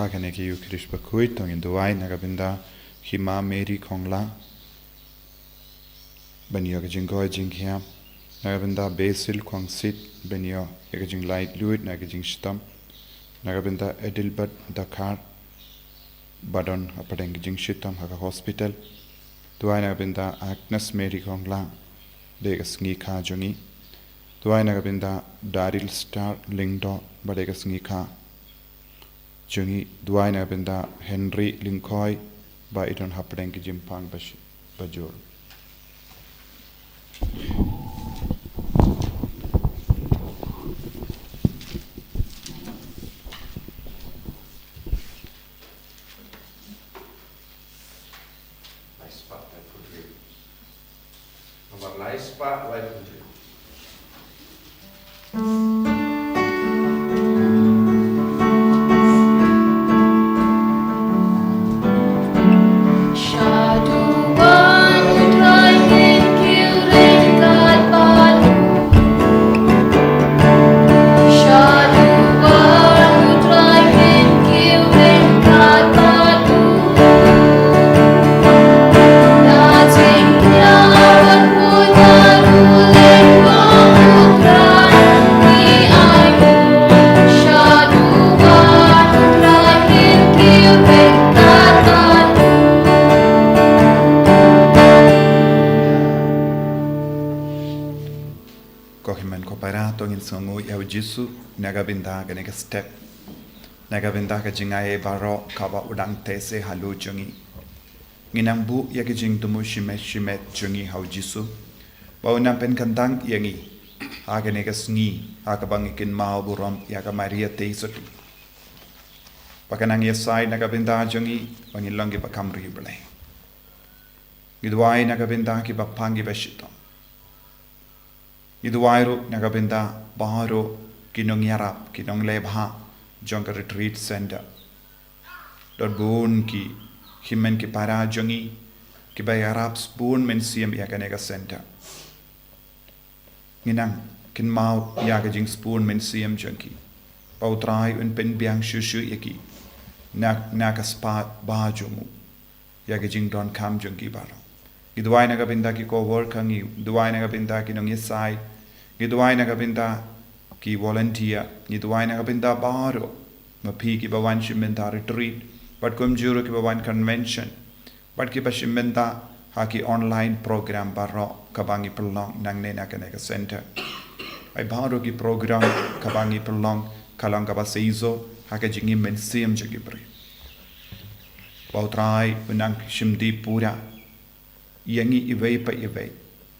Hakane ki Ukrish Bakhuid tong in Duai Nagabinda Hima Mary Kongla Benio Gajingo Jingham Nagabinda Basil Kwang Sit Benio Yagajing Lait-ïa Nagajing Stam Nagabinda Edilbert Dakar Badon Apadengajing Shitam Haka Hospital Duai Nagabinda Agnes Mary Kongla Dega Sngi Ka Jungi Duai Nagabinda Daril Star Lingdo Badega Sngi Ka Jungi Duai Nagabinda Henry Linkoy Ba Idon Hapadengi Jimpang Bajur Jisu Nagabinda Ganega step Nagabinda Jingae Baro Kaba Udang Tese Halu Jungi Ginambu Yakijing Dumu Shimet Jungi Hau Jisu Baunam Pen Kandang Yangi Haganega Sngi Hakabangikin Mao Burom Yaka Maria Tesoti Pakanang Yasai Nagabinda Jungi Wangilongi Bakamri Bule Gidwai Nagabinda Kibapangi Bashito Iduairu Nagabinda Baharo Kinong Yarap Kinong Lebha Jonga Retreat Center Dot Boon Ki Himen Ki Para Jongi Ki Bayarap Spoon Mensium Yaganega Center Ginang Kin Mau Yagajing Spoon Mensium Junki Pautrai Un Pen Biang Shushu Yaki Nakaspat Bajumu Yagajing Don Kam Junki Baro Iduai Nagabinda Ki Ko Work Hangi Duai Nagabinda Kinong Yesai Giduai Nagabinda ki volunteer, Giduai Nagabinda Baro, Mapi ki Bawan Shimenta retreat, but Kumjuru ki Bawan convention, but ki Bashimenta Haki online program Baro, Kabangi Pelong, Nangne Nakanega Center. I Baro ki program, Kabangi Pelong, Kalangaba Seizo, Hakajing Mensium Jagibri. Bautrai, Unang Shimdi Pura, Yangi Ive pa Ive,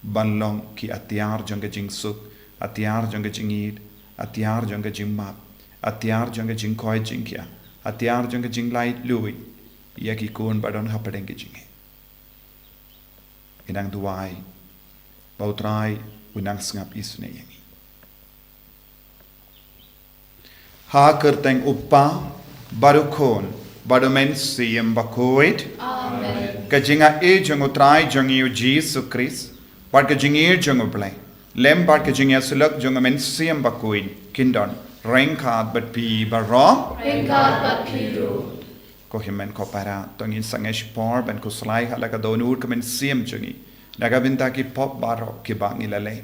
Banlong ki Atiar Jangajing Suk, Atiar Jangajing Eid, Atiar Jangajing Map, Atiar Jangajing Koi Jinkia, Atiar Jangajing Light Louis, Yaki Kun Badon Hapadengajing. Inang Duai, Bautrai, Unang Snap Isne Yangi. Ha Kerteng Upa, Barukon, Badumen Siem Bakhuid, Amen. Kajinga E Jangutrai Jangiu Jesus Christ, Barkajingir Jangublay. Lem Barkajing Yasulak Jungamen Siam Bakhuid, Kindon, Rainkat but P. Barro, Rainkat but Piru. Kohimen Kopara, Tongin Sangesh Porb and Kuslai Halakadonu Kamen Siam Jungi, Nagabintaki Pop Barro, Kibang Ilale.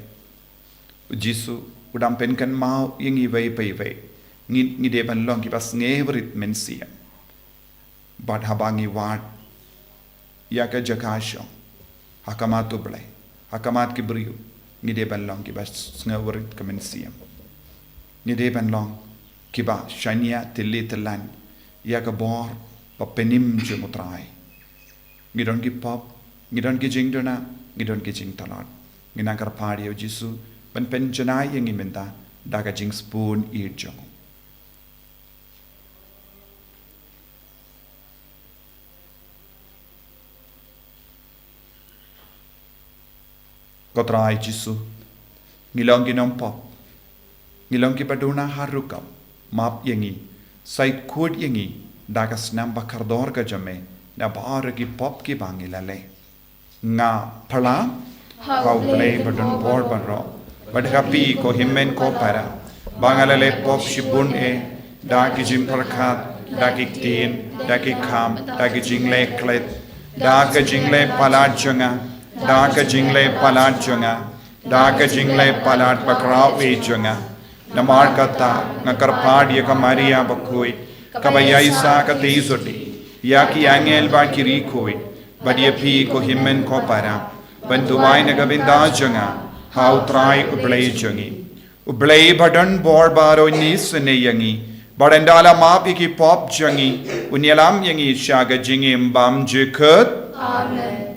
Ujisu, Udampenkan Mau, Yingi Way Pay, Nideban Longibas Neverit Mensiam. But Habangi Ward, Yaka Jakasho, Hakamatu Blay, Hakamat Kibriu. Nideban long kiba snowrit kamensiam. Nideban long kiba shania tilitalan yakabor papenim jumutrai. Gidon ki pop, gidon ki jingdona, gidon ki jing talot. Ginakar party of Jisu, ban penjanai yang imenta, daga jing spoon ear jong. Kotrai Jisu, Ngilongi non pop, Ngilongi paduna harukam, map yangi, sait kud yangi, dagas namba kardor ka jame, na baara ki pop ki bangilale. Nga pala, hau play padun board banro, badhapi ko himmen ko para, bangalale pop shibun e, da ki jim parakat, dakik tin dakik kham dakik jingle klet dak jingle palat junga dak jingle palat junga dak jingle palat bakrawi junga namar kata ngakarpad ya kamaria Bakhuid kabaya isa ka teisoti ya ki angel ba kiri khoi badia phi ko himmen ko para bantuwai nagabinda junga how try ublay jungi ublay badan bor baro ni suneyangi barandala mapi ki pop jungi unyalam yangi shaga jingi mbam jikut Amen.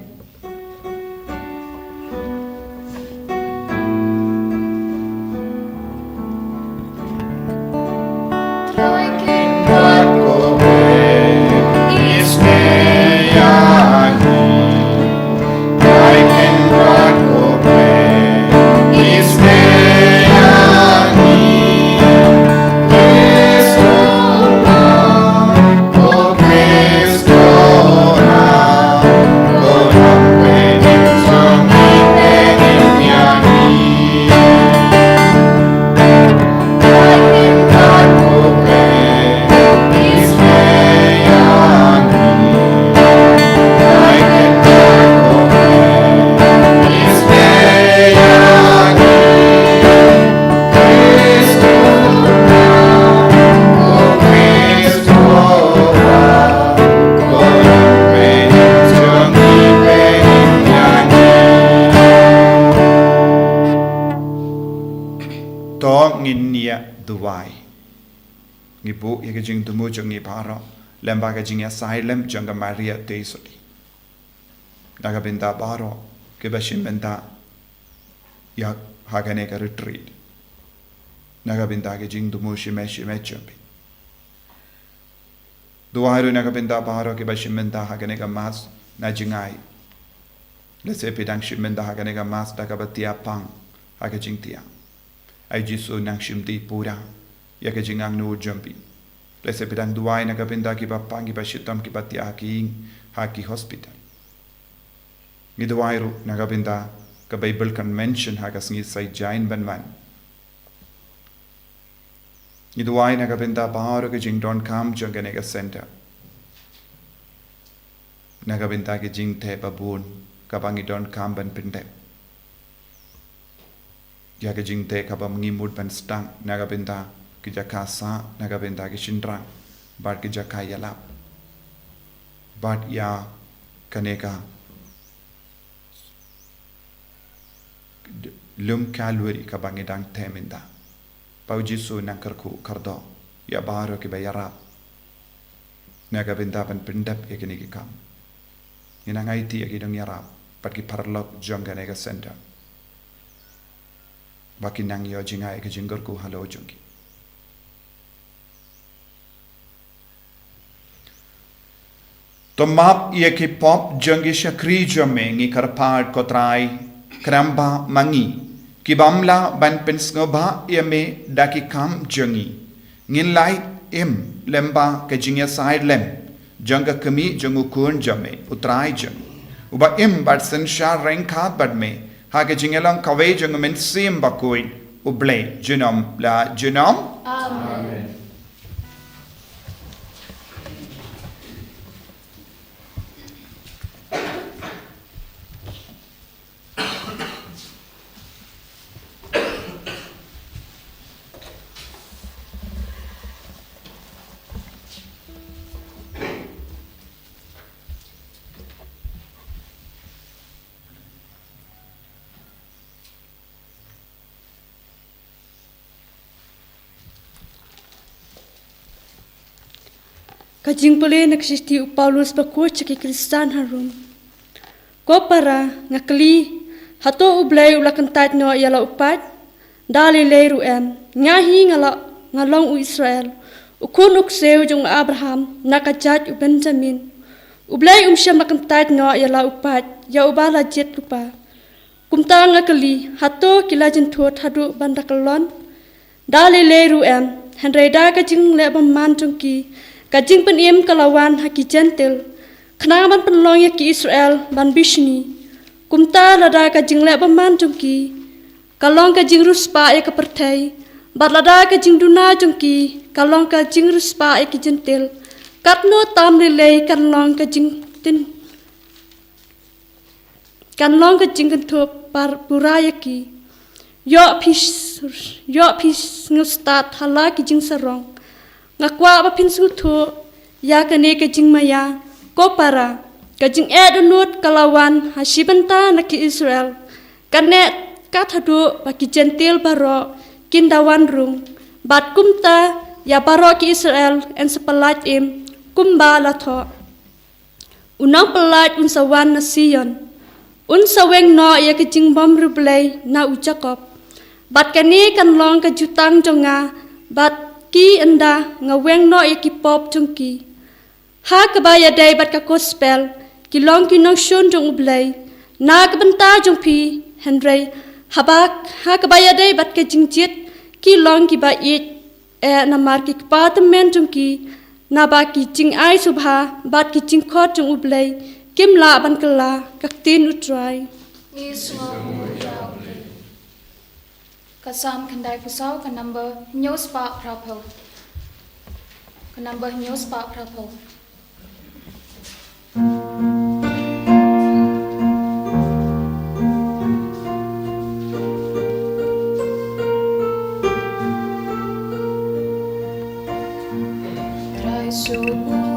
Ngibu ya jing tumu jungi paro lemba ka jing ya silem janga Maria teisoti daga binta paro ke bashim benta ya hagane ka retreat naga binta ke jing tumu shime champi duaru naga binta paro ke bashim benta hagane ka mas na jingai lese pidang shim benta hagane ka mas daga batia pang haga jing tia ai jisu nang shimti pura ya ke jingang nu jampi lese pidang duai na kapinda ki papang ki pashitam ki patia haki hospital ni duai ru na kapinda ka Bible convention ha ka Sngi Saitjaiñ banwan ni duai na kapinda bahar ke jing don kam jangane ka center na kapinda ki jing the babun ka bangi don kam ban pinde ya ke jing the ka bam ngi mut ban stang na kapinda Kija kasa nagabenta ki shindrang bat kija kaya lap bat ya kaneka lum kalwari ka bangidang teminda paujisu nangkarku kardo ya baro ki bayarap nagabenta pan pindap ya kini ki kam inangai ti ya kidong yarap pat ki parlok jonganega center bakinang yo jingai ki jingorku halo jongi तो माप ये कि पॉप जंगी शक्री जमेंगी करपाट कोत्राई kramba mangi kibamla ban pensngoba yame daki kam jangi ngin light im lemba ke jingya side lem janga kami jangu kun jame utrai jang uba im bat sen sha reng khat bat me ha ke jingelang kawe jang men sim Bakhuid uble jinom la jinom Amen. Kajing pole naksisti Paulus Bakhuid caki Kristan harum. Ko para ngakli hato ublay ulakan tat no yala upat dali leiru em ngahi ngalong u Israel ukun ukseu jung Abraham nakajat u Benjamin ublay umsyam lakan tat no yala upat ya ubala jet lupa kumta ngakli hato kilajin thot hadu bandakalon dali leiru em henreda kajing lebam manjungki Kajing penim kalawan haki gentil, kenaman penlong ki Israel ban bishni, kumta lada kajing lek baman jungki, kalong kajing ruspa ya kepertai, bat lada kajing duna jungki, kalong kajing ruspa ya ki gentil, cắt nô tam lê căn long cái chính tin căn long cái chính căn thua burayaki yo pis ngustat hala cái chính sarong ngakwa ba pin su thua ya cái này cái chính maya ko para cái chính edunut kalawan hasibanta naki Israel cái net các thadu bagi gentil baro kindawan rung bat kumta ya baro ki Israel en sepelat im kumba latho unang pelat unsawan na Sion unsaweng no ya ke jingbom rublay na ujakop bat kani kan long ka jutang jonga bat ki anda ngaweng no ya ki pop jongki ha kabaya day bat ka gospel ki long ki nong shun jong ublay na ka banta jong pi Henry habak ha kabaya day bat ka jingjit ki long ki ba it namar ki department jong ki na ba ki jing ai subha bat ki jing khot jong ublay kim la ban kala kaktin utrai Kasam kendai pusau ke number news pak prapo. Ke number news pak prapo. Trai subuh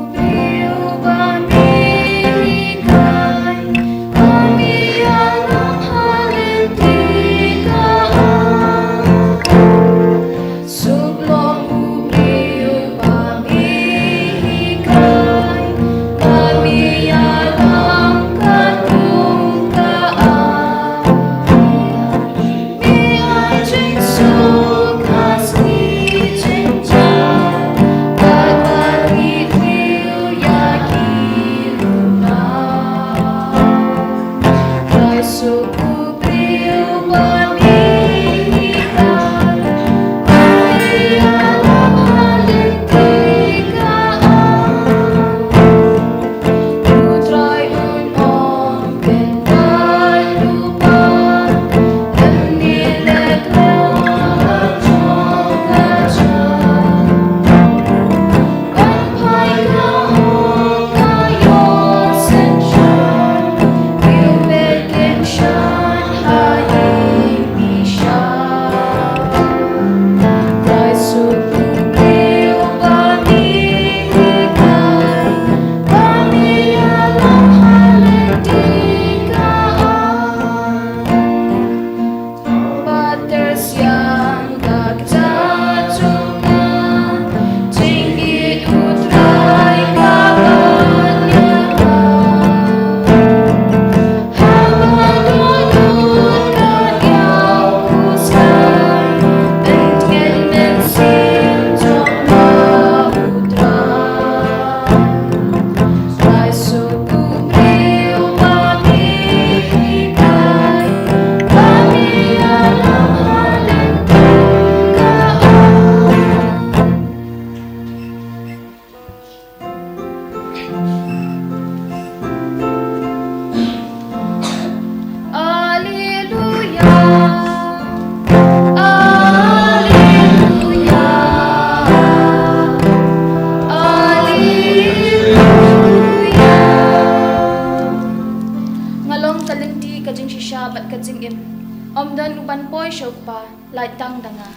Omdan uban poi shokpa light tang danga.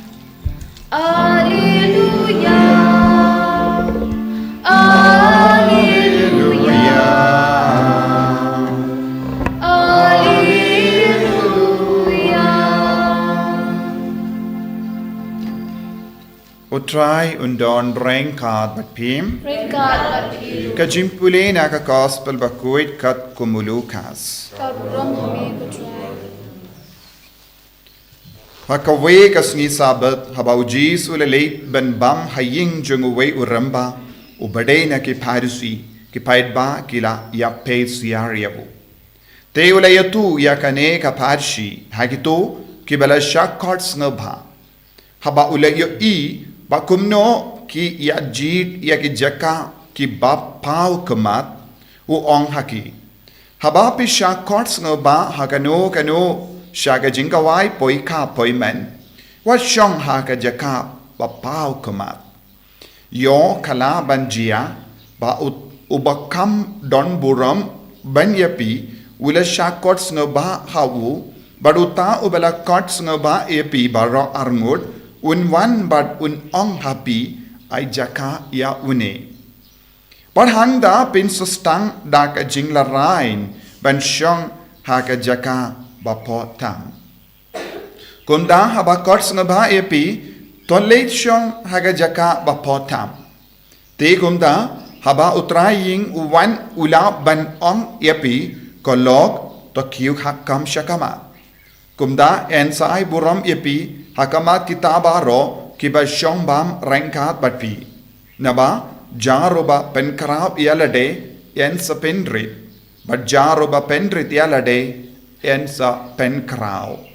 Alleluia. Alleluia. Alleluia. Utrai undon rengkat batpim. Rengkat batpim. Kajimpule naka gospel Bakhuid kat kumulukas. Kaburam hami kutrai. Hakawe kasni sabat habau Jesu leleit ben bam haying junguwe uramba ubade na ki parisi ki paidba kila ya pe siariabu te ulayatu ya kane ka parshi hagito ki bala shakkarts ngabha haba ulayo I bakumno ki ya jit ya ki jaka ki bap pau kamat u ong haki haba pi shakkarts ngaba hakano kano Shaga jingawai poi ka poi men. Wat shong ha ka jaka ba pau kumat. Yo kala banjia ba ubakam don buram ban yapi ula shakot snga ba hawu baruta ubala kot snga ba yapi baro arngut unwan bad un ong happy ai jaka ya une par handa pin sustang da ka jingla rain ban shong ha ka jaka ba po tam kumda haba kot snga ba yapi tolleit shong ha ka jaka ba po tam te kumda haba utraying uwan ula ban ong yapi kolog to kiu hakam shakama kumda en sai buram yapi hakamat kitabaro kiba shongbam rengkat batpi naba jaroba penkrab yalade en sa pendrit but jaroba pendrit yalade en sa penkrau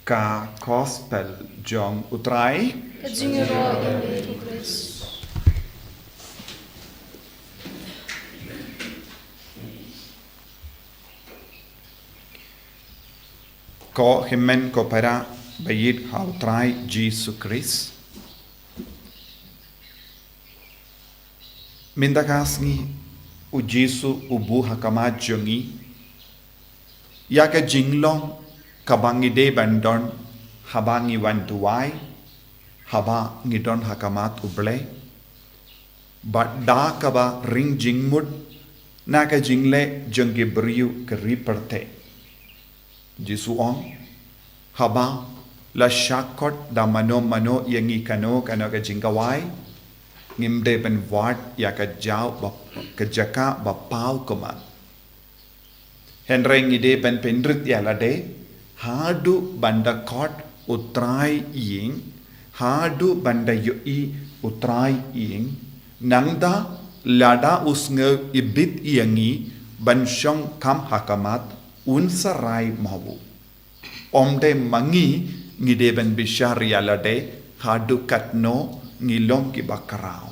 ka gospel jong utrai Kajingero yawe tukres. ko himen ko para bayit ha utrai Jesus Christ mindakas ngi u Jesu ubu hakama jongi ya ka jinglong kabangi de bandon habangi wantuai haba ngidon hakamat uble but da kaba ring jingmud na ka jingle jongi briu kri perte Jesu ong haba la shakot da mano yangi kano ka jingawai ngimde ben wat ya ka jaw ba ka jaka ba pau koma henreng ide ben pendrit ya la de hadu banda kot utrai ying hadu banda yoi utrai ying nangda lada usnge ibit yangi banshong kam hakamat unsarai mawu omde mangi ngide ben bishar yalade hadu katno ngilong ki bakarao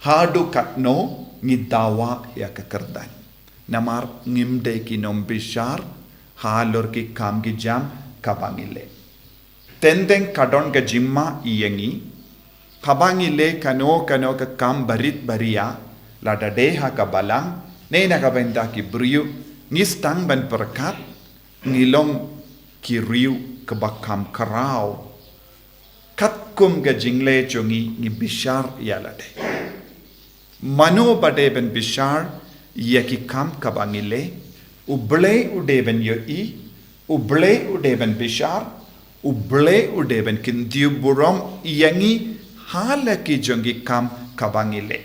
hadu katno ngidawa ya kekerdan namar ngimde ki nom bishar halor ki kam ki jam kabangile tendeng kadon ke jimma iyengi kabangile kano ka kam barit baria lada deha ka balang ne na ka benda ki briu ngistang ban perkat ngilong ki riu ke bakam karau kat kum ga jingle chongi ni bishar yalade mano bade ben bishar yaki kam kabangile uble udeben yoi uble udeben bishar uble udeben kindiu buram yangi halaki jongi kam kabangile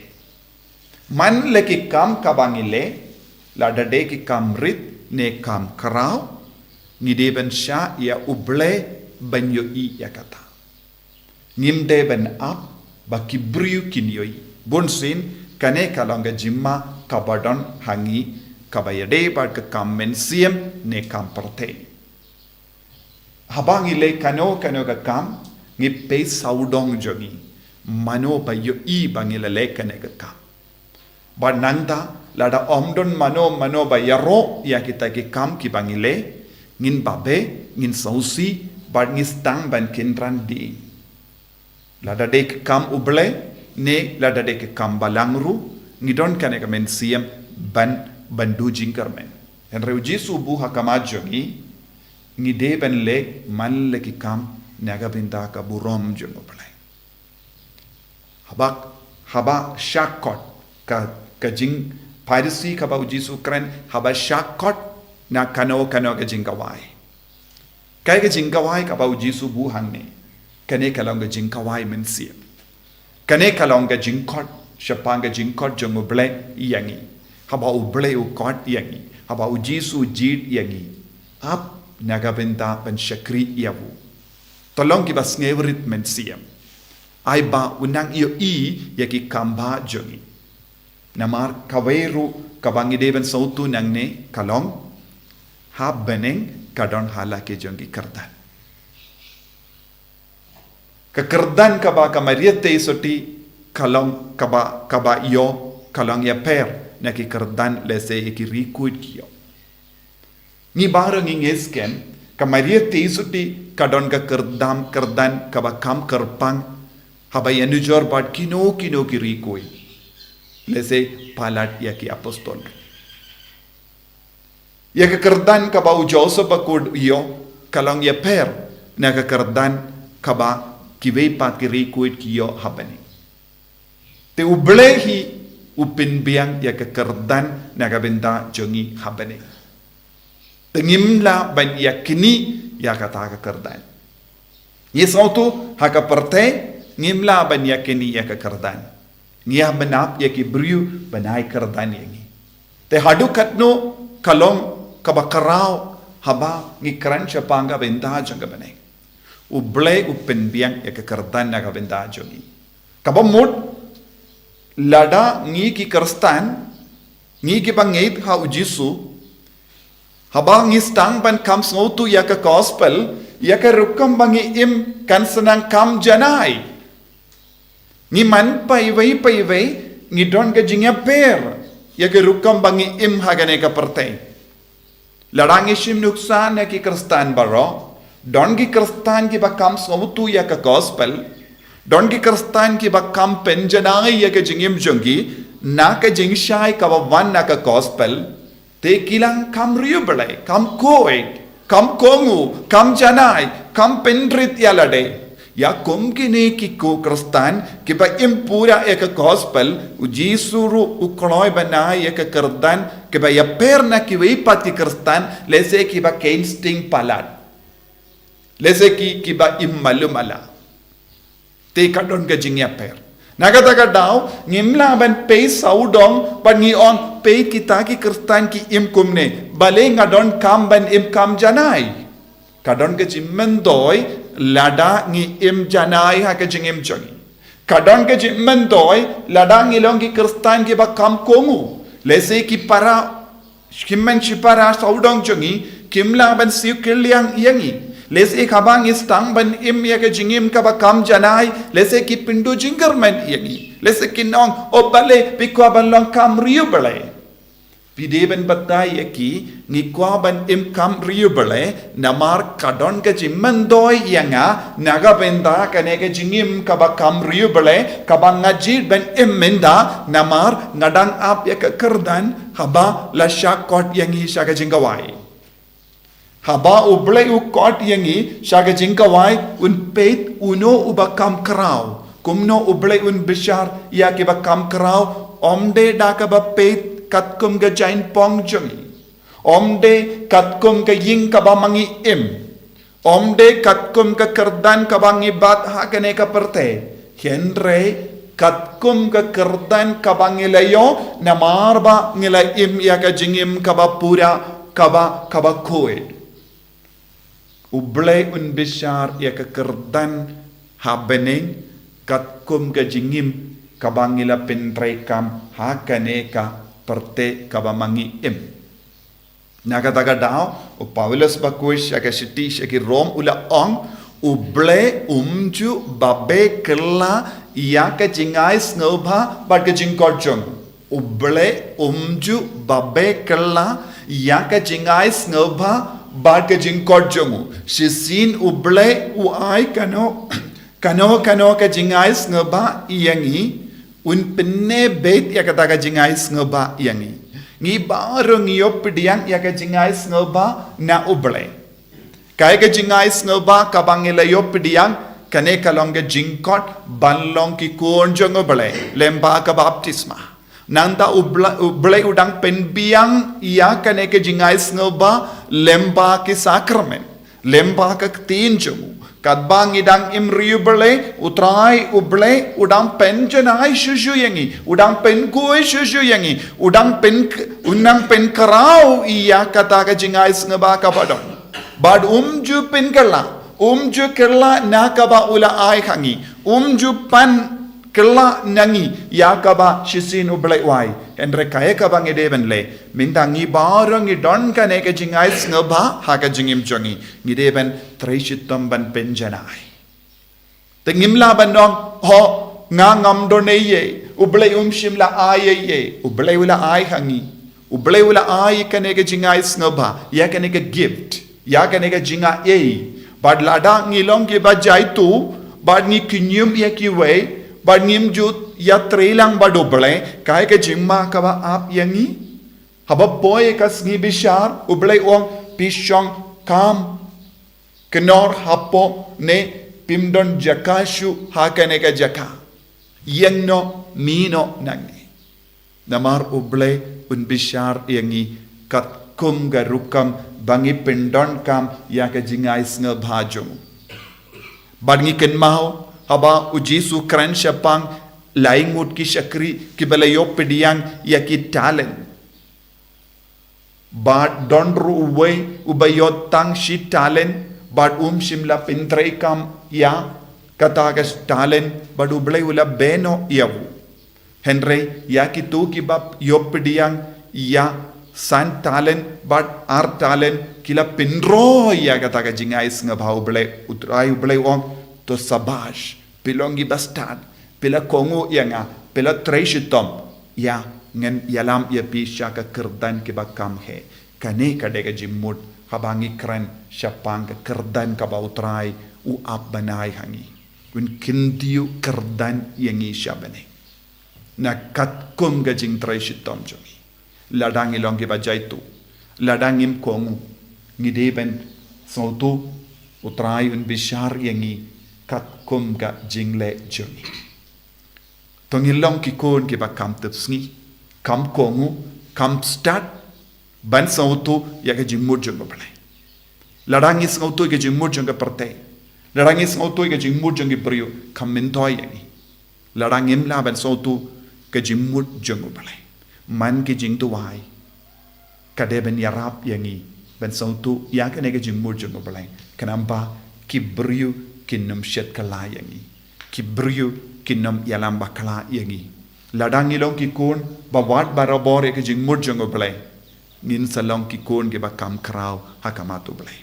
man leki kam kabangile ladade ki kam rit ne kam karau ngideben sha ya uble ben yoi yakata ngimde ben ap bakibriu kinyoi bonsin kane kalonga jimma kabadon hangi kabayade bad ka kam mensiem ne kam perte habangile kano ka kam ngipe saudong jogi mano bayo i bangile le kane ka kam bananda lada omdon mano bayaro ya kita ki kam ki bangile ngin babe ngin sausi bad ngistang ban kindran di lada de kam uble ne lada de kam balangru ngidon kane ka mensiem ban bandu jingkarmen en reuji subu hakamajongi ngide ben le man le ki kam naga binda ka burom jongo play haba shakot ka jing parisi ka ba uji sukren haba shakot na kano ka jingawai kai ka jingawai ka ba uji subu hangne kane kalonga jingawai mensia kane kalonga jingkot shapanga jingkot jongo play yangi haba uble u kot yangi haba ujisu jid yangi ap nagabenta ben shakri yawu tolong ki bas ngevrit men siam ai ba unang iyo i yaki kamba jongi namar kaweru kabangi deben sautu nangne kalong ha beneng kadon hala ke jongi kardan ka kardan kaba kamariete isoti kalong kaba yo kalong ya per na ki kardan lese ki rikuit kiyo ni bara ngi ngesken ka Maria teisuti kadon ka kerdan ka ba kam kerpang haba yanujor bad kino kiri koi lese palat ya ki apostol ya ka kerdan ka ba Joseph Bakhuid iyo kalong ya per na ka kerdan ka ba kiwei pa kiri koi kiyo habani te ublehi upinbiang ya ka kerdan na ka benda jongi habani tengimla ban yakini ya kata ka kerdan yesautu haka perte ngimla ban yakini ya ka kerdan ngiyah benap ya ki briu banai kerdan yangi te hadu katno kalong kabakarao haba ngikran chapanga benda janga banai uble upinbiang ya ka kerdan na ka benda jongi kabamut lada ngi ki kerstan ngi ki bangait ha ujisu habang istang ban kam sngotu ya ka gospel ya ka rukam bangi im kan senang kam janai ni man pai vai ni don ka jingya per ya ka rukam bangi im hagane ka pertai ladang ishim nuksan ya ki kristan baro don ki kristan ki ba kam sngotu ya ka gospel don ki kristan ki ba kam pen janai ya ka jingim jongi na ka jingshai ka ba wan na ka gospel te kilang kam riubelai, kam koet, kam kongu, kam janai, kam pendrit yalade. Ya kum kini ki ko kristan ki ba impura ek gospel ujisuru ukloi banai ek kerdan ki ba ya perna ki wei pati kristan lese ki ba keinsting palat. Lese ki ba immalumala. Te kadon ka jingya per. Nagataga daw ngimla ban pay saudong ban ngion pay kita ki kristan ki im kumne bale ngadon kam ban im kam janai kadon ke jimmendoi lada ngi im janai ha ke jingim jongi kadon ke jimmendoi lada ngilong ki kristan ki ba kam kongu lese ki para kimmen chi para saudong jongi kimla ban siu kiliang yangi lese kabang istang ban im ya ke jingim ka ba kam janai lese ki pindu jingerman yangi lese kinong obale pikwa ban long kam riu bale pideben batai yaki ngikwa ban im kam riu bale namar kadon ke jimmendoi yanga naga benda kane ke jingim ka ba kam riu bale ka ba ngajid ban im menda namar ngadang ap ya ke kerdan haba la shakot yangi shaka jingawai haba ublay u kot yangi shaga jingkawai un peit uno ubakam krau kumno ublay un bishar ya ke bakam krau omde da ka ba peit katkum ga jain pong jongi omde katkum ka ying ka ba mangi im omde katkum ka kerdan ka bangi bat ha kane ka perte henre katkum ka kerdan ka bangi layo namar ba ngila im ya ka jingim ka ba pura ka ba koed ublay un bishar ya ka kerdan habening katkum ka jingim kabangila pentre kam hakane ka perte kabamangi im nakataga daw o Paulus Bakhuid ya ka siti ya ki Rom ula ong ublay umju babe kella ya ka jingai snobha bad ka jingkot jong ublay umju babe kella ya ka jingai snobha bad ka jingkot jongu shisin ublay uai kano ka jingai snobha yangi un penne bet ya kata ka jingai snobha yangi ngi baro ngiyo pidiang ya ka jingai snobha na ublay kaya ka jingai snobha kabangila yo pidiang kane kalong ka jingkot banlong ki kuon jong ublay lemba ka baptisma nanda ublay udang penbiang iya kane ke jingai snobha lemba ki sakramen lemba ka tin jomu kadbang idang imriu bele utrai ublay udang pen janai shushu yangi udang pen koi shushu yangi udang pen unang pen karau iya kata ka jingai snobha ka padong bad umju pen kerla nakaba ula ai khangi umju pan kela nangi yakaba shisin ublai wai endre kaya kabang edeben le mindangi barang idon kane ke jingai snobha ha ka jingim jongi ngideben treichitom ban penjanai tengimla bandong ho ngangam doneye ublai shimla aye ublai ula ai hangi ublai ula ai kane ke jingai snobha ya kane ke gift Ya kanega jinga bad lada ngilong ki bajai tu, bad ni kinyum ya ki way, bad ngim jut ya trelang badoble, kaya ke jingma kaba ap yangi. Haba boy kas ngi bishar, ublay ong pishong kam. Kenor hapo ne pimdon jakashu hakanega jaka. Yang no mino nangi. Namar ublay un bishar yangi kat kum garukam bangi pendon kam ya ke jingais nge bhajong. Bangi ken mau haba ujisu kran syapang laing mut ki syakri ki balayo pediang ya ki talent. Bad donru uway ubayot tang shi talent bad shimla pintray kam ya katagas talent bad ublay ula beno yawu. Henry ya ki tu ki bab yopediang ya san talent but our talent kila pinro ya kata ka jingais nga bhau blay utray blay ong to sabash pilongi bastad pila kongo ya nga pila treshitom ya ngen yalam ya pisha ka kerdan ki bakam he kane ka de ka jimut habangi kran syapang ka kerdan ka ba utray u ap banai hangi kun kindiu kerdan yangi syabane na kat kum ga jing treshitom jongi ladang ilong ki bajai tu ladang im kongu ngideben sautu utrai un bishar yangi kat kum ga jingle jongi tong ilong ki kon ki ba kam tepsngi kam kongu kam start ban sautu ya ka jingmur jong balai ladang is sautu ka jingmur jong ka parte ladang is sautu ka jingmur jong ki brio kam mentoy yangi ladang im la ban sautu ka jingmur jong balai man ki jing tu wai kade ben yarap yangi ben sautu ya kane ke jingmur jong balai kenapa kibriu kinum shet kala yangi kibriu kinum yalam bakala yangi ladang ilong ki kun bawat barabor ke jingmur jong balai ngin salong ki kun ke bakam kraw hakamatu balai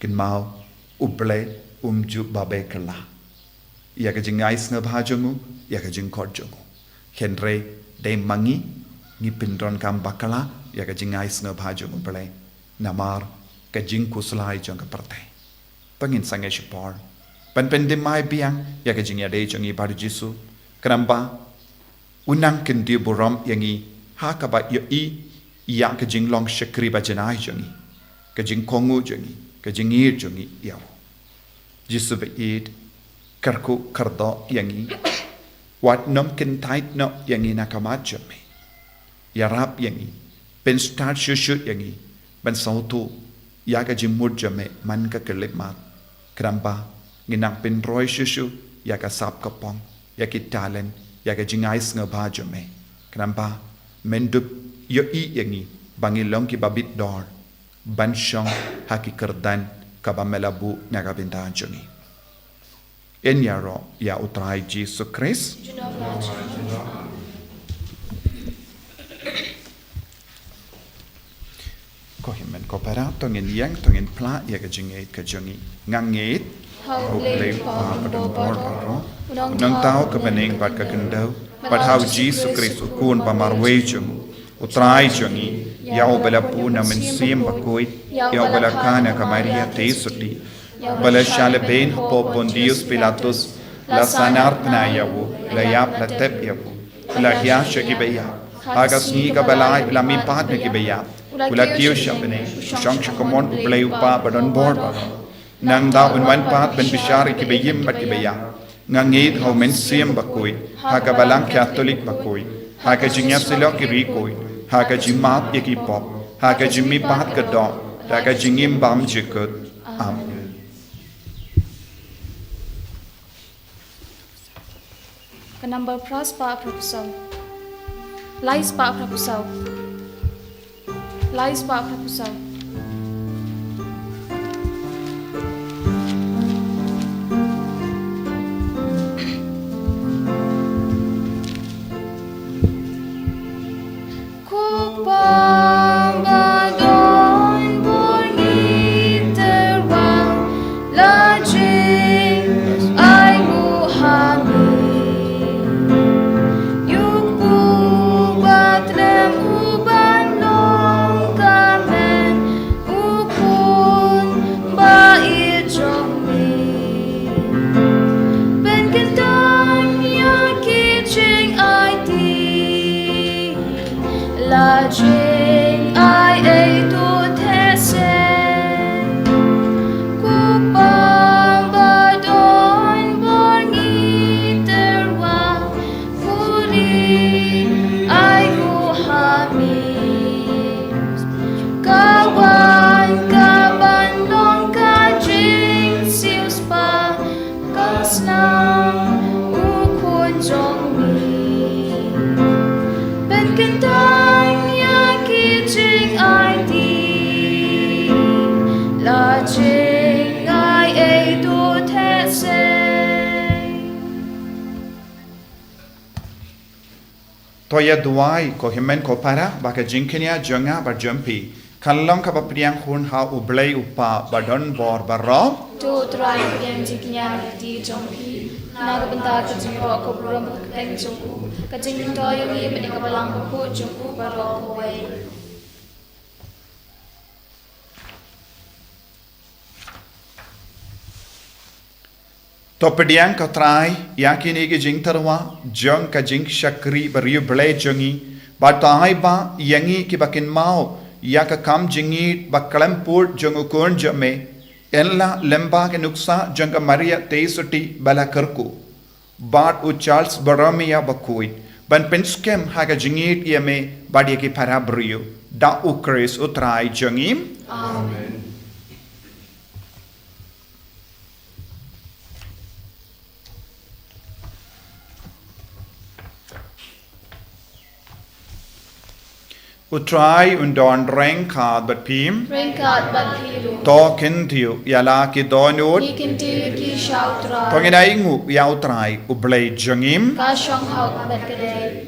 kin mau ublai umju babe kala ya ke jingais ngabhajongu ya ke jingkot jongu henry de mangi ngi pindron kam bakala ya ka jingais no bhajo mo pale namar ka jing kuslai jong ka parte pangin sange shipor pan pen de mai biang ya ka jing ya de jong i bar jisu kramba unang kin di boram yangi ha ka ba yo i ya ka jing long shakri ba janai jong ka jing kongu jong ka jing ir jong ya jisu be id karku kardo yangi wat nom kin tait no yangi nakamat jome yarap yangi pen start shushu yangi ban sautu ya ka jimur jome man ka kelip mat kramba nginang pen roy shushu ya ka sap kapong ya ki talent ya ka jingais ngaba jome kramba mendup yo i yangi bangi long ki babit dor ban shong haki kerdan ka ba melabu ngaga bintan joni en yaro ya utrai Jesus Christ ko himen ko para tongin yang tongin pla ya ka jingait ka jongi ngangait au play pa padon bor baro nang tao ka beneng pat ka kendau pat how Jesus Christ kun pa marwe jong utrai jongi ya obela puna men sim Bakhuid ya obela kana ka Maria te suti bala shale ben po Pontius Pilatus la sanar pnayawu la yap la tep yawu la hya shaki beya agas ni ka balai la mi pat ne ki beya ula kiu shabne shang chakomon uplay upa badon bor ba nang da unwan pat ben bishari ki beyim bat ki beya ngangit ho men sim Bakhuid ha ka balang Catholic Bakhuid ha ka jingya silo ki ri koi ha ka jimat ye ki pop ha ka jimi pat ka do ha ka jingim bam jikut amen. Number pras pa propusau. Lais pa propusau. Lais pa propusau. Uban long kamen ching ai e do te se Toya duai ko himen ko para baka jinkinia jonga ba jumpi kalong ka ba priang hun ha ublay upa ba don bor ba rob do try yang jiknya di jompi naga benda ka jingro ko buram ka teng jongku ka jing to yung i me ka balang ko jongku ba ro ko wei Topediang ka try yakini ge jing tarwa jong ka jing shakri ba riu blay jongi ba tai ba yangi ki bakin mau ya ka kam jingi ba kalempur jongu kon jame enla lemba ke nuksa jonga maria teisuti bala karku bat u Charles Borromeo Bakhuid ban penskem ha ka jingi yame badi ki parabrio da u Chris u try jongi amen Utrai undon reng kad bat pim Ringkat Bakhiru to kintiu yala ki donut Ni kinti ki shautra tongina ingu ya utrai ublay jongim Ka shong hau bat kadai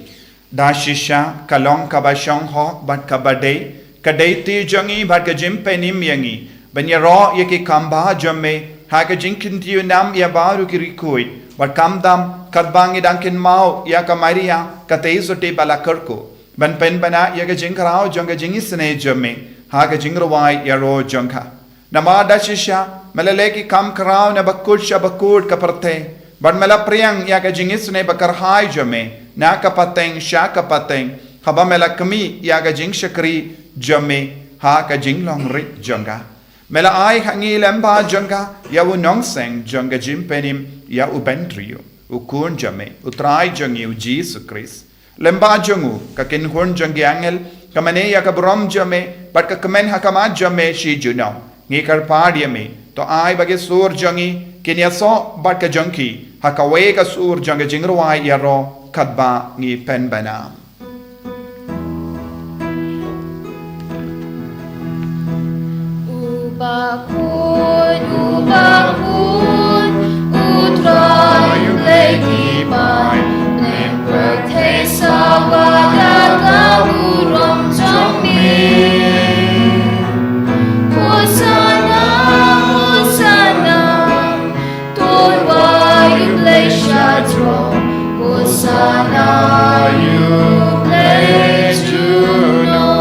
da shisha kalong kabashong ho bat kabade kadai ti jongi bat ka jim penim yangi banya ro yeki kamba jamme ha ka jinkintiu nam ya baru ki rikuit bat kamdam kadbangi dankin mau ya ka maria ka teisote balakarko ban pen bana ya ka jingrao jonga jingi sne jamme ha ka jingrwai ya ro jonga nama da shisha melaleki kam krao na bakut shabakut ka parte ban mela priang ya ka jingi sne bakar hai jamme na ka pateng sha ka pateng haba mela kami ya ka jing shakri jamme ha ka jinglong rit jonga mela ai hangi lemba jonga ya u nongseng jonga jim penim ya u bentrio u kun jamme u trai jongi u Jesus Christ lemba jongu ka kin hun jongi angel kamane ya ka brom jamme bat ka kamen ha kama jamme shi juno ngi kar padiame to ai bage sur jongi kin ya so bat ka jonki ha ka we ka sur jonga jingrwai ya ro kadba ngi pen bana Bakhuid utrai lagi mai Nemper te sawada ka urom jommi Hosanna, Hosanna Torwa yublay shatro Hosanna yublay juno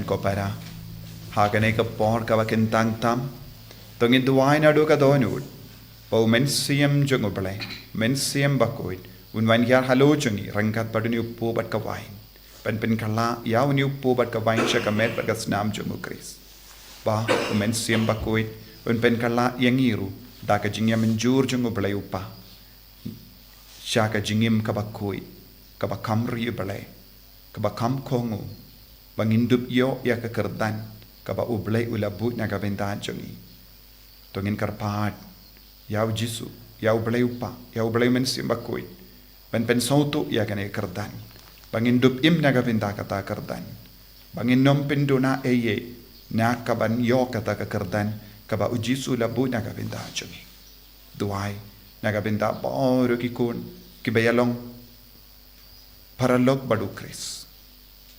ko para hagane ka por ka wakin tang tam tongin duai na do ka donut pau men siam jongo blai men siam Bakhuid un wan yar halo jongi rangkat paduni uppo bat ka wain pen kala yaw ni uppo bat ka wain sha ka met bat ka snam jongo Chris ba men siam Bakhuid un pen kala yangiru da ka jingya menjur jongo blai upa sha ka jingim ka Bakhuid ka ba kamri blai ka ba kam kongu bangindup yo ya ka kerdan ka ba ublay ulabut na ka bentan jongi tongin karpat yaw jisu yaw ublay upa yaw ublay men sim Bakhuid pen sautu ya ka ne kerdan bangindup im na ka benta kata kerdan banginom pendona eye na ka ban yo kata ka kerdan ka ba ujisu labut na ka bentan jongi duai na ka benta baru ki kun ki bayalong paralog badu Chris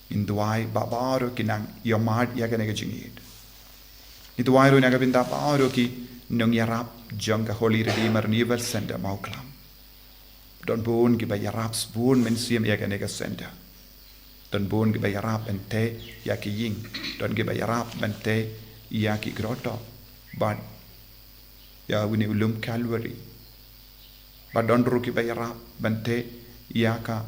Induai babaro kinang yomad yaganega jingid. Induai ru naga binda babaro ki nung yarap jangka Holy Redeemer Nivel Center Mawkhlam. Don bon ki ba yarap spoon men siam yaganega center. Don bon ki ba yarap ente yaki ying. Don ki ba yarap ente yaki grotto. But ya wini ulum Calvary. But don ru ki ba yarap ente yaka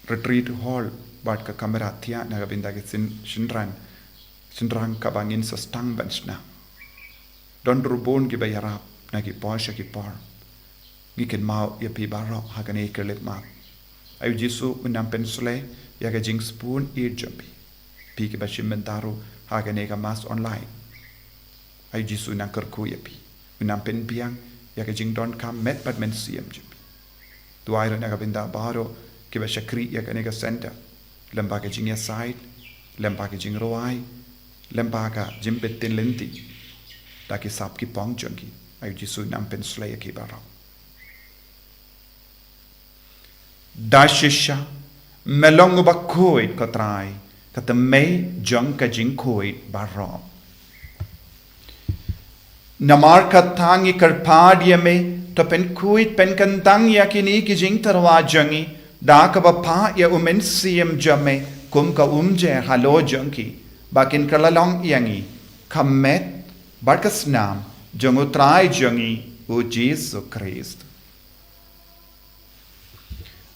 retreat hall bat ka kamera tia naga binda ke shinran Sendrang kabangin sa stang benchna. Don rubon ki bayarap na ki Porsche ki par. Ngikin mau ya pi barok hagane kerlit map. Ayu Jisu unam pensule ya ka jing spoon jampi. Pi ki bashim bentaro hagane ka mas online. Ayu Jisu nang kerku ya pi. Unam pen piang ya ka jing don kam met bat men siam jampi. Tuaira na ka benda baro ki ba shakri ya ka nega center. Lemba ka jing ya side, lemba ka jing roai, lemba ka jim betin lenti. Taki sap ki pong jungi. Ayu Jisu nam pensule ya ki barok. Dashisha melong Bakhuid katrai kata may jong ka jing Bakhuid baro. Namar katangi karpadia me to pen Bakhuid pen kantang ya kini ki jing tarwa jangi da ka pa ya umen siem jame kum ka umje halo jangi bakin kalalong yangi kamet barkas nam jong utrai jangi o Jesus Christ.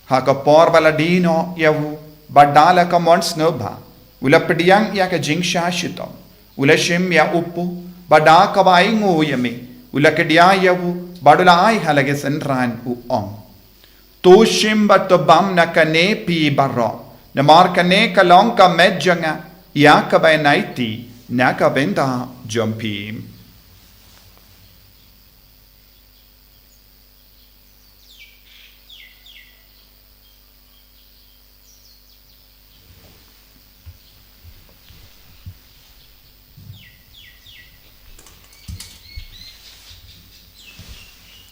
Haka por baladino yavu badala ka mons nobha ula pediang ya ka jing shashitom ula shim ya upu bada ka bai ngo yami ula kedia yavu badula ai halage senran u ong to shim batobam na kane pi barro na mar kane ka long ka medjanga ya ka bai naiti na ka benda jompi.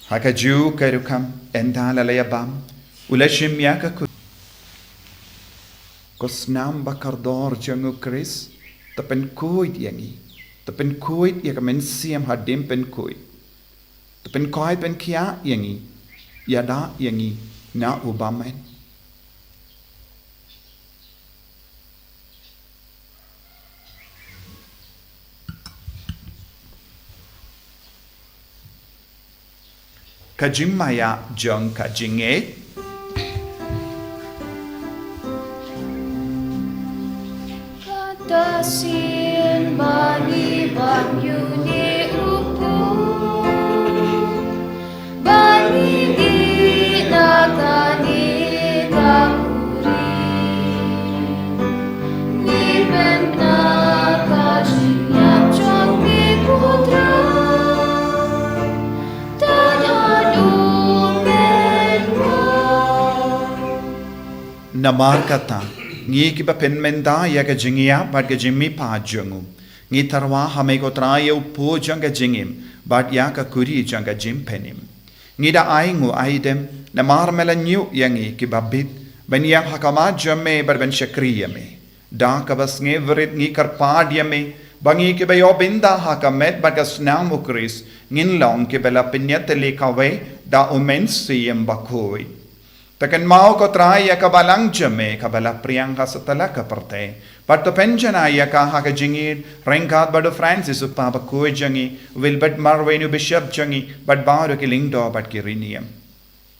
Haka Jew kerukam entala layabam ulashim yaka kosnam bakardor jangu Chris tapen Bakhuid yangi tapen Bakhuid yaka men siam hadim pen Bakhuid tapen Bakhuid pen kia yangi yada yangi na ubamen. Kajing maya jong kajing Katasin bani bang yuni upu bani di nakani kakuri ni ben nakajing yap jong ni putra. Namar kata ngi ki ba pen menda ya ka jingia bat ka jimmi pa jungu ngi tarwa hame ko traye upo janga jingim bat ya ka kuri janga jim penim ngi da ai ngu aidem namar mela nyu yangi ki babit ben ya hakama jamme bar ben shakriya me da ka bas nge vrit ngi karpad yame bangi ki ba yo binda hakamet bat ka snam ukris ngin long ki bela pinyat le kawe da umen siem Bakhuid. Takan mau ko try ya kabalang jame kabala priang ka satala ka parte but to penjana ya ka ha ka jingid rengkat bado Francis upa Bakhuid jangi Wilbert Marwenu bishop jangi but baro ki lingdo but ki riniam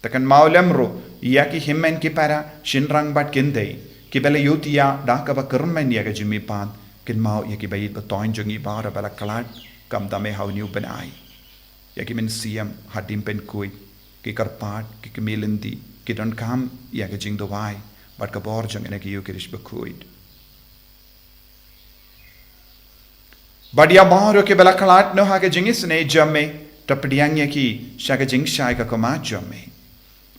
takan mau lemro ya ki himmen ki para shinrang but kinde ki bela yutia da ka ba kermen ya ka jimi pan kin mau ya ki bayit ba toin jangi baro bala kalat kam dame how new benai ya ki men siam hadim pen Bakhuid ki karpat ki kemelendi ki don kam ya ka jing do wai but ka bor jang ene ki yu kirish Bakhuid but ya baro ke bela kalat no ha ka jing isne jamme tapdiang ya ki sha ka jing shai ka kama jamme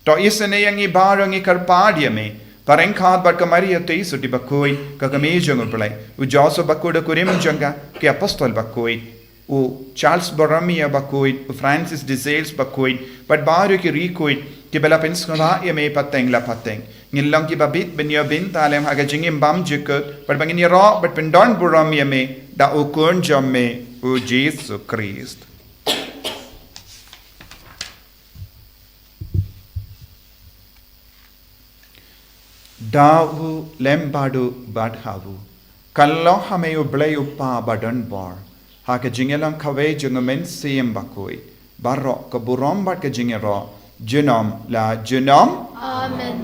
to isne yangi baro ngi karpad yame pareng khat but ka maria te suti Bakhuid ka kame jang play u joso Bakhuid kurim janga ki apostol Bakhuid u Charles Borromeo Bakhuid u Francis de Sales Bakhuid but baro ki Bakhuid ki bela penskona ya me pateng la pateng ngilang ki babit ben yo bin talem ha ga jingim bam jikut but bangin ro but pendon buram ya me da ukun jamme u Jesus Christ dawu lembadu badhawu kallo hame u blay upa badan bar ha ga jingelang kawe jungamen siem Bakhuid barro ka buram bat ka jingero Junom la Junom. Amen.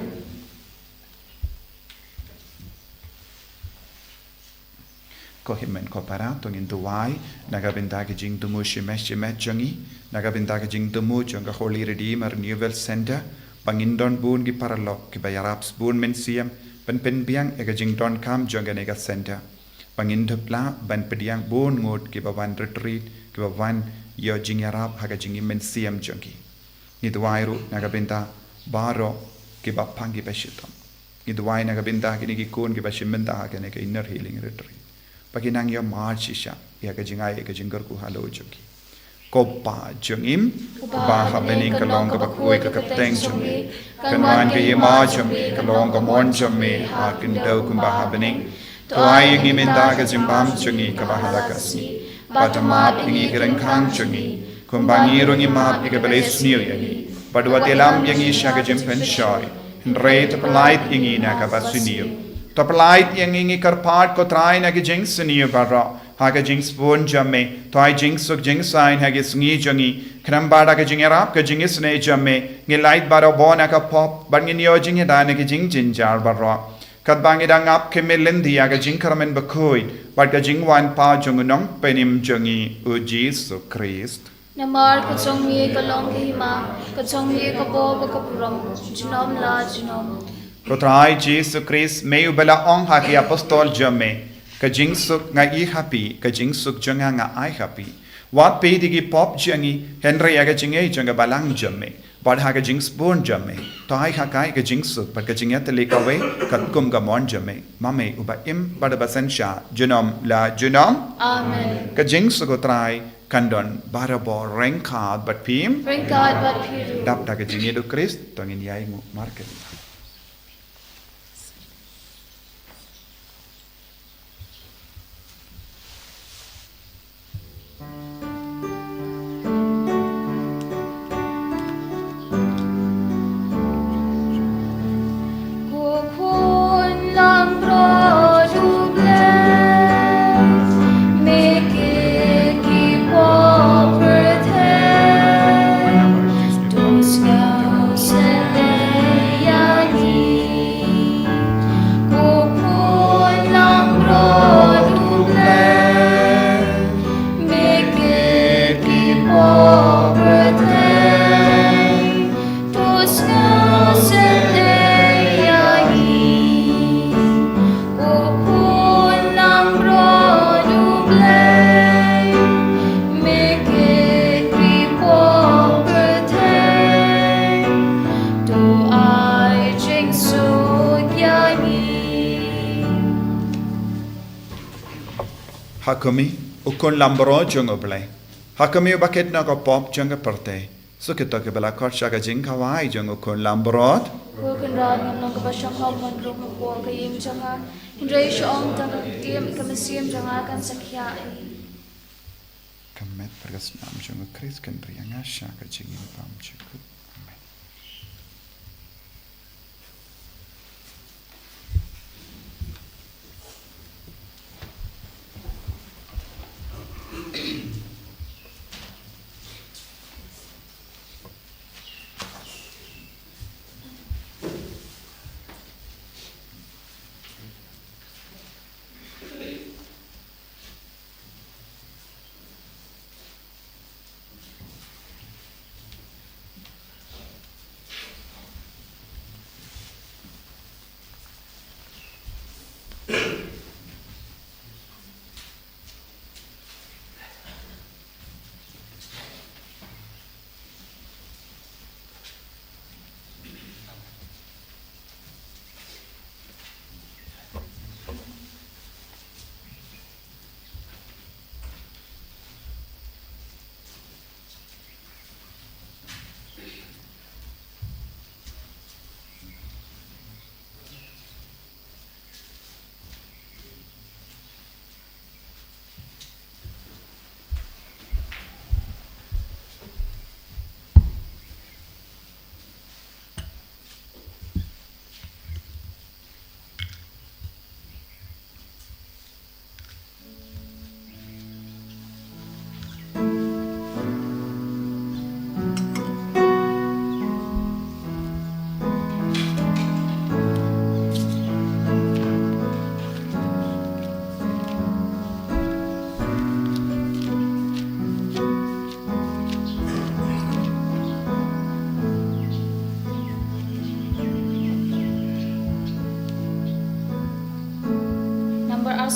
ko himen ko para tongin tuwai nagabinda ke jing tumu shimesh jangi nagabinda ke jing tumu jonga Holy Redeemer Newell Center pangindon bun gi paralok ki bayaraps bun men siam pen biang e ke jing don kam jonga nega center pangindopla ban pediang bun ngot ki bawan retreat ki bawan yo jing yarap haga jing men siam jongi ni tuwai ru nagabinda baro ki bapangi beshitom ni tuwai nagabinda ki ni kun ki bashimenda haga nega inner healing retreat pakinang yo marchisha ya ka jingai ka jingar ku halo joki ko pa jungim ba ha bening ka long ka bakoi ka kapteng jumi kan wan ka yema jumi ka long ka mon jumi ha kin do kum ba ha bening to ai ngi men da ka jimbam jungi ka ba hala ka si ba ta ma ngi grang khang jungi kum ba ngi ro ngi ma ka bele sniu yangi padwa telam yangi sha ka jim pen shoy re ta polite ngi na ka ba sniu Topalait yang ingi karpat ko try na ki jing senior barra haga jing spoon jamme toy jing suk jing sign haga sngi jangi kram bada ka jing arab ka jing isne jamme ngi light bada bona ka pop ban ngi yo jing da na ki jing jinjar barra kat bangi dang up ke melendi haga jing karamen Bakhuid bad ka jing wan pa jung nong penim jangi u Jesus Christ Namar ka chong mi ka long ki ma ka chong mi ka bo ka puram jinom la jinom Kotrai Jesus Christ may ubala ong haki apostol jamme ka jing suk nga I happy ka jing suk janga nga I happy wat pe digi pop jangi Henry aga jingai janga balang jamme bad ha ka jing spoon jamme to ai ha kai ka jing suk but ka jing at le ka we ka kum ga mon jamme mame uba im bad basan sha junom la junom Amen ka jing suk kotrai kandon barabo renkad but pim Ringkad bat piru dap da ka jing edu Christ tongin yai mu market Hakumi ukon lambro jungo blai Hakumi baket na ko pop junga perte so kita ke bala kor shaga jing kawai jungo kon lambrot ko kan ran ngam nong ka ba shang hom man ro ko ka yim janga hindrai shong ta tiam ka masiam janga kan sakya kamet pergas nam jungo Chris kan prianga shaga jing pam chiku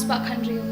sebab khandriu.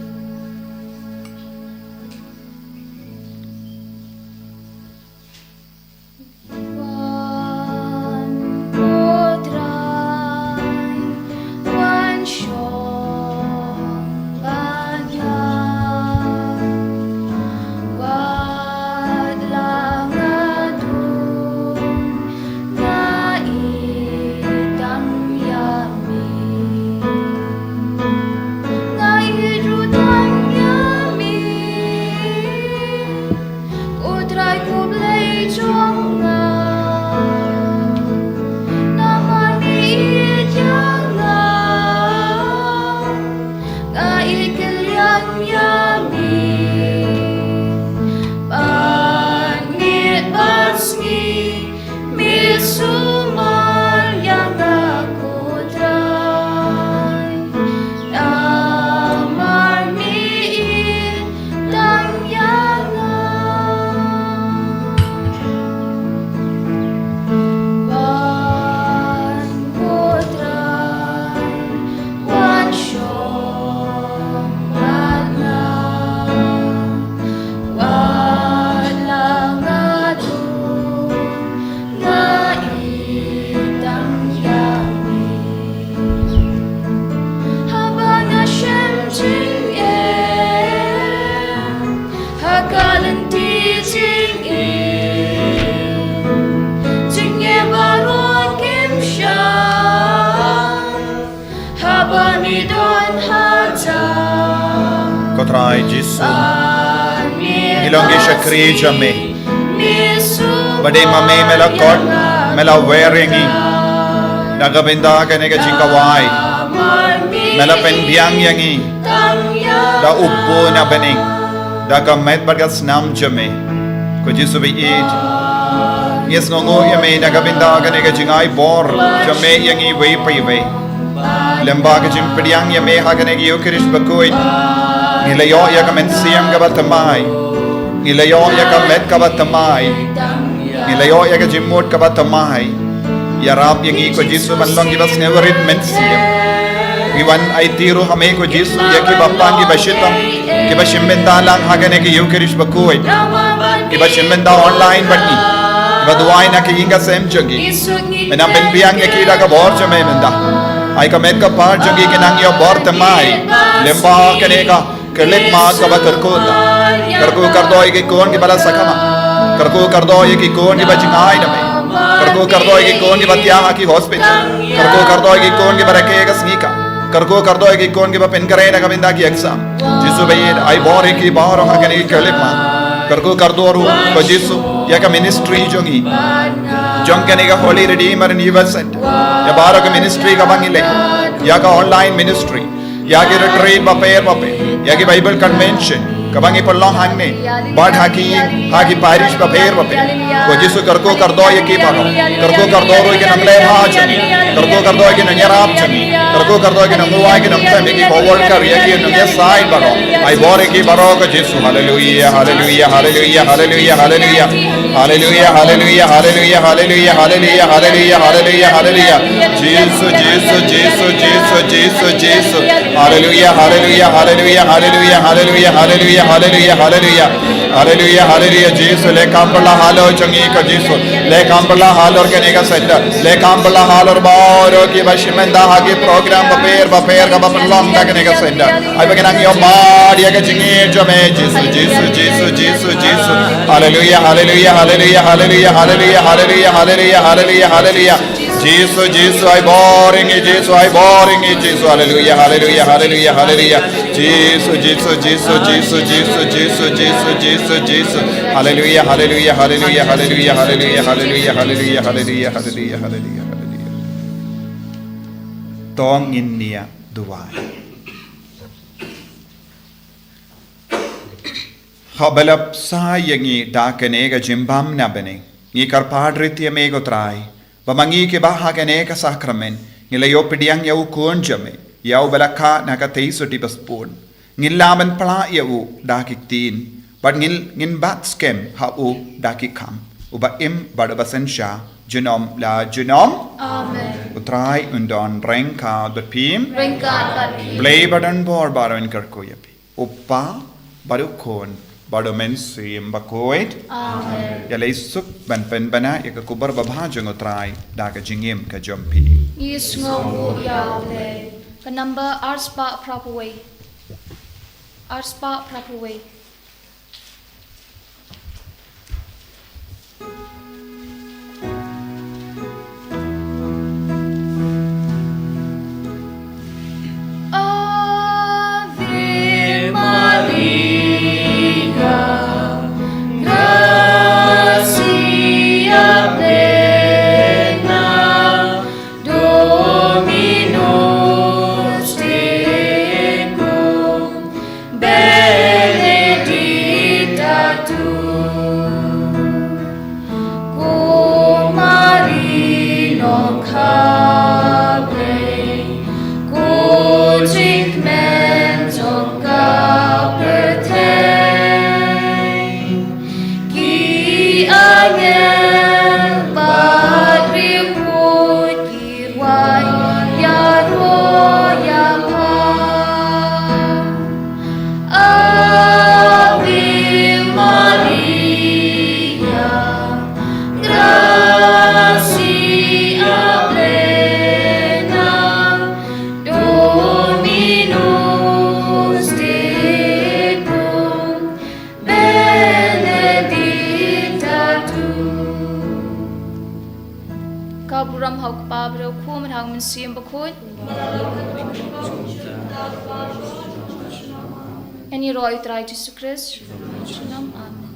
Kotrai Jisu Ilongi Shakri Jame Bade Mame Mela Kot Mela Weringi Nagabinda Kanega Jingawai Mela Pendiang Yangi Da Upo Nabaning Da Gamet Bagas Nam Jame Ko Jisu be eat Yes Ngongo Yame Nagabinda Kanega Jingai Bor Jame Yangi Way Prive Lembaga Jimpediang Yame Haganegi Yokirish Bakhuid Nilayo Yakamen Siam Gabatamai Nilayo Yakamet Kabatamai Nilayo Yakajimut Kabatamai Yarab Yangi ko Jisu Manlong Gibas Neverit Mensiam Iwan Aitiru Hame ko Jisu Yakibapang Gibashitam Gibashimbendalang Haganegi Yukirish Bakhuid Gibashimbenda online Batni Gibaduay na Kiinga Sem Jogi Menamben Biang Yakira Gabor Jamemenda Ay kamet ka par Jogi Kinangyo Bortamai Lemba Kaneka Kerlik maat ka ba karkuta Karku kardoy ki kon ki bala sakama Karku kardoy ki kon ki ba jingay na me Karku kardoy ki kon ki ba tiyama ki hospital Karku kardoy ki kon ki ba rake ka sngika Karku kardoy ki kon ki ba penkare na kabinda ki exam Jisu bayid ay bori ki baro hakani kerlik maat Karku kardoru ko Jisu yaka ministry jongi Jongkani ka Holy Redeemer and Evil Center Ya baro ka ministry ka bangile Yaka online ministry Yagi retreat baper Yagi Bible convention Kabangi palong hangne Bad haki parish baper Ko Jisu karko kardo yaki pano Karko kardo ro yaki namle bhajani Karko kardo yaki nanyarap chani Karko kardo yaki namuwa yaki namsami ki forward kar yaki namya side baro Ay bore ki baro ko Jisu hallelujah hallelujah hallelujah hallelujah hallelujah Hallelujah, hallelujah, hallelujah, hallelujah, hallelujah, hallelujah, hallelujah, hallelujah. Jesus, Jesus, Jesus, Jesus, Jesus, Jesus. Hallelujah, hallelujah, hallelujah, hallelujah, hallelujah, hallelujah, hallelujah, hallelujah. Hallelujah, hallelujah, Jesus. Le kampala halo changi ka Jesus. Le kampala halo kanega senda. Le kampala halo baro ki bashimenda hagi program baper ka bapalong na kanega senda. Ay baginang yo body ka jingi jame Jesus, Jesus, Jesus, Jesus, Jesus. Hallelujah, hallelujah. Hallelujah, hallelujah, hallelujah, hallelujah, hallelujah, hallelujah, hallelujah. Jesus, Jesus, I boring it, Jesus, I boring it, Jesus, hallelujah, hallelujah, hallelujah, hallelujah. Jesus, Jesus, Jesus, Jesus, Jesus, Jesus, Jesus, Jesus, Jesus. Hallelujah, hallelujah, hallelujah, hallelujah, hallelujah, hallelujah, hallelujah, hallelujah, hallelujah, hallelujah, hallelujah. Tong in niya duwai. Habalap sa yangi dakanega jimbam nabene ngi karpadritya mego trai bamangi ke baha kaneka sakramen ngilayo pidiang yau kunjame yau balaka nakateiso tipaspun ngilaman pala yau dakiktin but ngin bat skem ha u dakikam uba im badabasensha Junom la junom. Amen. Utrai undon rengka bepim. Ringkat bagi. Blay badan bor baron kerkoyapi. Uppa barukon badomen sim bakhuid. Amen. Ya leisuk ban pen bana ya kubar babhajung utrai daga jingim ka jompi. Yes ngobu yaule. Kanamba arspa proper way. Arspa proper way. Ave Maria, gratia plena, Dominus tecum, benedicta tu, cum marino cabre, cucic mentum capertein, qui angel patrium cirvai roya Ave Maria, gratia plena, Dominus tecum, benedicta tu. Kaburam hauk pabro kum hang mensiam Bakhuid. En je rooi draait Jesus Christus. Amen.